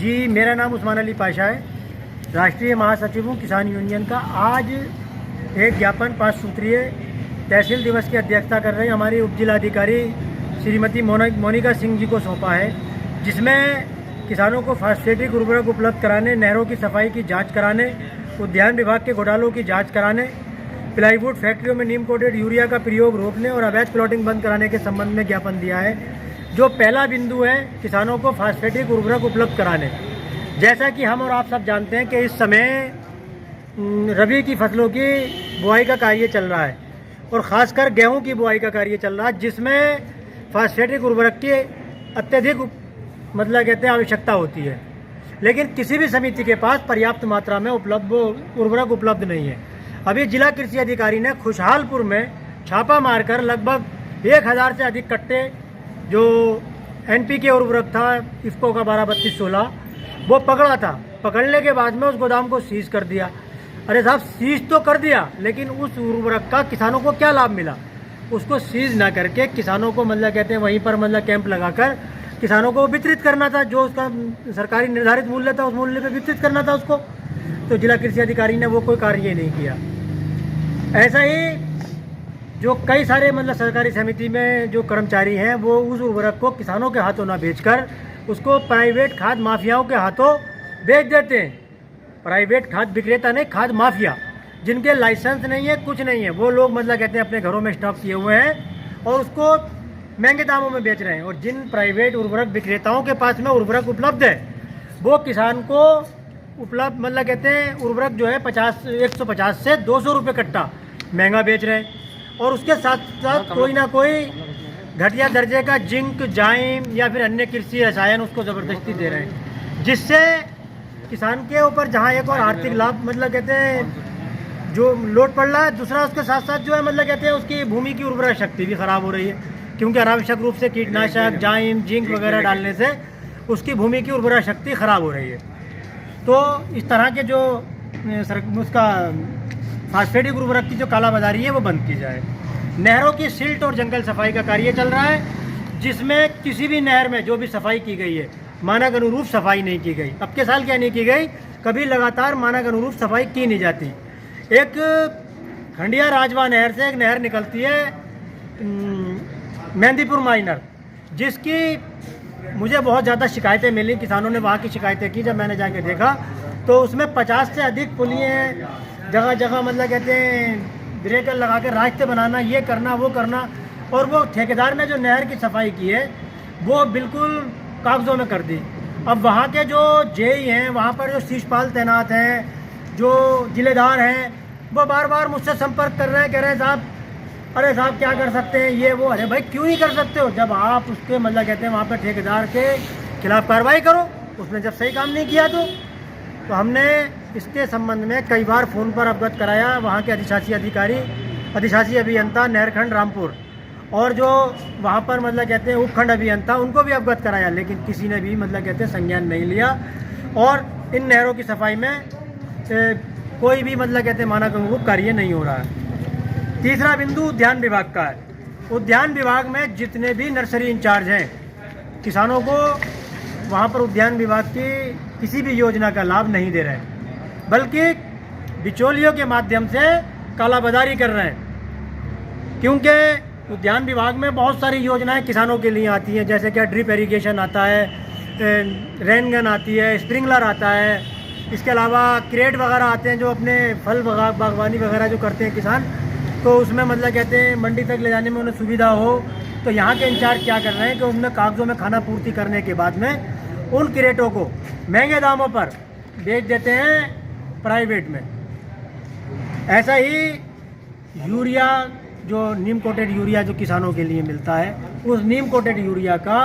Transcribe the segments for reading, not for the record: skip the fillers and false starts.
जी, मेरा नाम उस्मान अली पाशा है, राष्ट्रीय महासचिव हूँ किसान यूनियन का। आज एक ज्ञापन 5 सूत्रीय तहसील दिवस की अध्यक्षता कर रही हमारी उप जिलाधिकारी श्रीमती मोनिका सिंह जी को सौंपा है, जिसमें किसानों को फास्फेटिक उर्वरक उपलब्ध कराने, नहरों की सफाई की जांच कराने, उद्यान विभाग के घोटालों की जांच कराने, प्लाईवुड फैक्ट्रियों में नीम कोटेड यूरिया का प्रयोग रोकने और अवैध प्लॉटिंग बंद कराने के संबंध में ज्ञापन दिया है। जो पहला बिंदु है किसानों को फास्फेटिक उर्वरक उपलब्ध कराने। जैसा कि हम और आप सब जानते हैं कि इस समय रबी की फसलों की बुआई का कार्य चल रहा है और ख़ासकर गेहूं की बुआई का कार्य चल रहा है, जिसमें फास्फेटिक उर्वरक की अत्यधिक कहते हैं आवश्यकता होती है, लेकिन किसी भी समिति के पास पर्याप्त मात्रा में उर्वरक उपलब्ध नहीं है। अभी जिला कृषि अधिकारी ने खुशहालपुर में छापा मारकर लगभग 1000 से अधिक कट्टे जो NPK उर्वरक था इफ्को का 12-32-16 वो पकड़ा था। पकड़ने के बाद में उस गोदाम को सीज कर दिया। अरे साहब, सीज तो कर दिया, लेकिन उस उर्वरक का किसानों को क्या लाभ मिला? उसको सीज ना करके किसानों को कहते हैं वहीं पर कैंप लगाकर किसानों को वितरित करना था। जो उसका सरकारी निर्धारित मूल्य था उस मूल्य पे वितरित करना था उसको। तो जिला कृषि अधिकारी ने वो कोई कार्य नहीं किया। ऐसा ही जो कई सारे सरकारी समिति में जो कर्मचारी हैं वो उस उर्वरक को किसानों के हाथों ना बेचकर उसको प्राइवेट खाद माफियाओं के हाथों बेच देते हैं। प्राइवेट खाद विक्रेता नहीं, खाद माफिया, जिनके लाइसेंस नहीं है, कुछ नहीं है, वो लोग कहते हैं अपने घरों में स्टॉक किए हुए हैं और उसको महंगे दामों में बेच रहे हैं। और जिन प्राइवेट उर्वरक विक्रेताओं के पास में उर्वरक उपलब्ध है वो किसान को उपलब्ध कहते हैं उर्वरक जो है 150 से 200 रुपये कट्टा महंगा बेच रहे हैं। और उसके साथ साथ कोई ना कोई घटिया दर्जे का जिंक, जाइम या फिर अन्य कृषि रसायन उसको ज़बरदस्ती दे रहे हैं, जिससे किसान के ऊपर जहाँ एक और आर्थिक लाभ कहते हैं जो लोड पड़ रहा है, दूसरा उसके साथ साथ जो है कहते हैं उसकी भूमि की उर्वरा शक्ति भी ख़राब हो रही है, क्योंकि अनावश्यक रूप से कीटनाशक, जाइम, जिंक वगैरह डालने से उसकी भूमि की उर्वरा शक्ति ख़राब हो रही है। तो इस तरह के जो उसका फास्फेटिक उर्वरक की जो कालाबाजारी है वो बंद की जाए। नहरों की सिल्ट और जंगल सफाई का कार्य चल रहा है, जिसमें किसी भी नहर में जो भी सफाई की गई है मानक अनुरूप सफाई नहीं की गई। अब के साल क्या नहीं की गई, कभी लगातार मानक अनुरूप सफाई की नहीं जाती। एक खंडिया राजवा नहर से एक नहर निकलती है मेहंदीपुर माइनर, जिसकी मुझे बहुत ज़्यादा शिकायतें मिली। किसानों ने वहाँ की शिकायतें की, जब मैंने जाके देखा तो उसमें 50 से अधिक पुलिये हैं, जगह जगह कहते हैं ब्रेकर लगा के रास्ते बनाना, ये करना वो करना। और वो ठेकेदार ने जो नहर की सफाई की है वो बिल्कुल कागज़ों में कर दी। अब वहाँ के जो जेई हैं, वहाँ पर जो शिषपाल तैनात हैं, जो जिलेदार हैं, वो बार बार मुझसे संपर्क कर रहे हैं, कह रहे हैं साहब, अरे साहब क्या कर सकते हैं ये वो। अरे भाई क्यों नहीं कर सकते हो? जब आप उसके कहते हैं वहाँ पर ठेकेदार के खिलाफ कार्रवाई करो, उसने जब सही काम नहीं किया तो हमने इसके संबंध में कई बार फ़ोन पर अवगत कराया वहाँ के अधिशासी अभियंता नहरखंड रामपुर, और जो वहाँ पर कहते हैं उपखंड अभियंता, उनको भी अवगत कराया, लेकिन किसी ने भी कहते हैं संज्ञान नहीं लिया। और इन नहरों की सफाई में कोई भी कहते हैं मानक अनुरूप कार्य नहीं हो रहा है। तीसरा बिंदु उद्यान विभाग का है। उद्यान विभाग में जितने भी नर्सरी इंचार्ज हैं, किसानों को वहाँ पर उद्यान विभाग की किसी भी योजना का लाभ नहीं दे रहे हैं, बल्कि बिचौलियों के माध्यम से कालाबाजारी कर रहे हैं। क्योंकि उद्यान विभाग में बहुत सारी योजनाएं किसानों के लिए आती हैं, जैसे कि ड्रिप इरिगेशन आता है, रेन गन आती है, स्प्रिंकलर आता है, इसके अलावा क्रेट वगैरह आते हैं जो अपने फल बागवानी वगैरह जो करते हैं किसान, तो उसमें कहते हैं मंडी तक ले जाने में उन्हें सुविधा हो। तो यहाँ के इंचार्ज क्या कर रहे हैं कि उसमें कागज़ों में खाना पूर्ति करने के बाद में उन क्रेटों को महंगे दामों पर बेच देते हैं प्राइवेट में। ऐसा ही यूरिया, जो नीम कोटेड यूरिया जो किसानों के लिए मिलता है, उस नीम कोटेड यूरिया का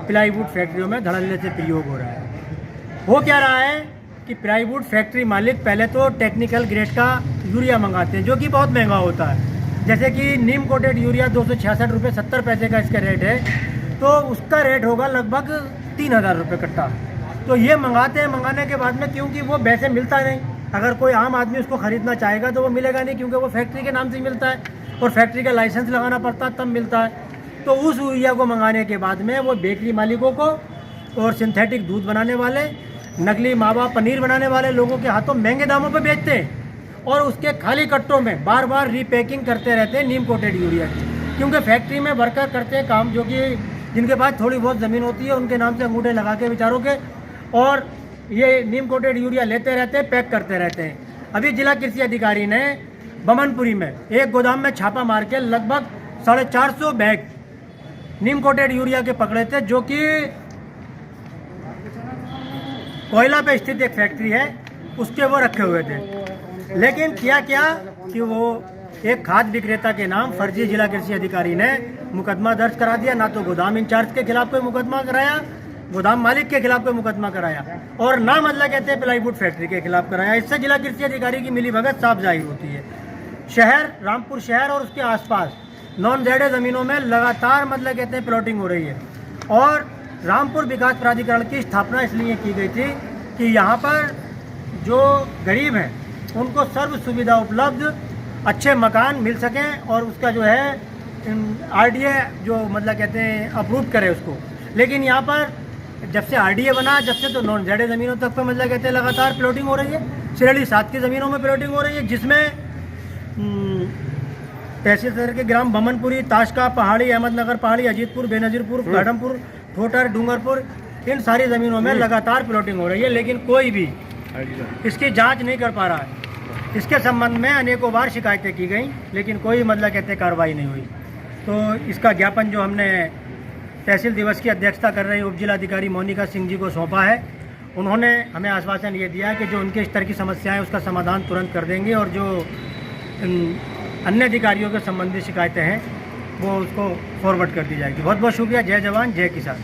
प्लाईवुड फैक्ट्रियों में धड़ल्ले से प्रयोग हो रहा है। हो क्या रहा है कि प्लाईवुड फैक्ट्री मालिक पहले तो टेक्निकल ग्रेड का यूरिया मंगाते हैं, जो कि बहुत महंगा होता है। जैसे कि नीम कोटेड यूरिया 266 रुपये 70 पैसे का इसका रेट है, तो उसका रेट होगा लगभग 3000 रुपये कट्टा। तो ये मंगाते हैं, मंगाने के बाद में क्योंकि वो वैसे मिलता नहीं, अगर कोई आम आदमी उसको ख़रीदना चाहेगा तो वो मिलेगा नहीं, क्योंकि वो फैक्ट्री के नाम से ही मिलता है और फैक्ट्री का लाइसेंस लगाना पड़ता है तब मिलता है। तो उस यूरिया को मंगाने के बाद में वो बेकरी मालिकों को और सिंथेटिक दूध बनाने वाले नकली मावा पनीर बनाने वाले लोगों के हाथों महंगे दामों पर बेचते हैं और उसके खाली कट्टों में बार बार रीपैकिंग करते रहते हैं नीम कोटेड यूरिया की। क्योंकि फैक्ट्री में वर्कर करते हैं काम जो कि जिनके पास थोड़ी बहुत ज़मीन होती है उनके नाम से अंगूठे लगा के बेचारों के, और ये नीम कोटेड यूरिया लेते रहते हैं, पैक करते रहते हैं। अभी जिला कृषि अधिकारी ने बमनपुरी में एक गोदाम में छापा मार के लगभग 450 बैग नीम कोटेड यूरिया के पकड़े थे, जो कि कोयला पे स्थित एक फैक्ट्री है उसके वो रखे हुए थे। लेकिन किया क्या कि वो एक खाद विक्रेता के नाम फर्जी जिला कृषि अधिकारी ने मुकदमा दर्ज करा दिया। ना तो गोदाम इंचार्ज के खिलाफ कोई मुकदमा कराया, गोदाम मालिक के खिलाफ कोई मुकदमा कराया, और ना मतलब कहते हैं प्लाईवुड फैक्ट्री के खिलाफ कराया। इससे जिला कृषि अधिकारी की मिलीभगत साफ जाहिर होती है। शहर रामपुर शहर और उसके आसपास नॉन जेडे ज़मीनों में लगातार मतलब कहते हैं प्लॉटिंग हो रही है। और रामपुर विकास प्राधिकरण की स्थापना इसलिए की गई थी कि यहाँ पर जो गरीब हैं उनको सर्व सुविधा उपलब्ध, अच्छे मकान मिल सकें और उसका जो है आरडीए जो मतलब कहते हैं अप्रूव करे उसको। लेकिन यहाँ पर जब से आरडीए बना जब से तो नॉन जेडे ज़मीनों तक पे मतलब कहते हैं लगातार प्लॉटिंग हो रही है। सिरली 7 की ज़मीनों में प्लॉटिंग हो रही है, जिसमें तहसील सदर के ग्राम बमनपुरी, ताशका पहाड़ी, अहमदनगर पहाड़ी, अजीतपुर, बेनजीरपुर, काडमपुर, ठोटर, डूंगरपुर, इन सारी ज़मीनों में लगातार प्लॉटिंग हो रही है। लेकिन कोई भी इसकी जांच नहीं कर पा रहा है। इसके संबंध में अनेकों बार शिकायतें की गई लेकिन कोई मतलब कहते कार्रवाई नहीं हुई। तो इसका ज्ञापन जो हमने तहसील दिवस की अध्यक्षता कर रहे उप जिलाधिकारी मोनिका सिंह जी को सौंपा है, उन्होंने हमें आश्वासन ये दिया है कि जो उनके स्तर की समस्या है उसका समाधान तुरंत कर देंगे और जो अन्य अधिकारियों के संबंधी शिकायतें हैं वो उसको फॉरवर्ड कर दी जाएगी। बहुत बहुत शुक्रिया। जय जवान जय किसान।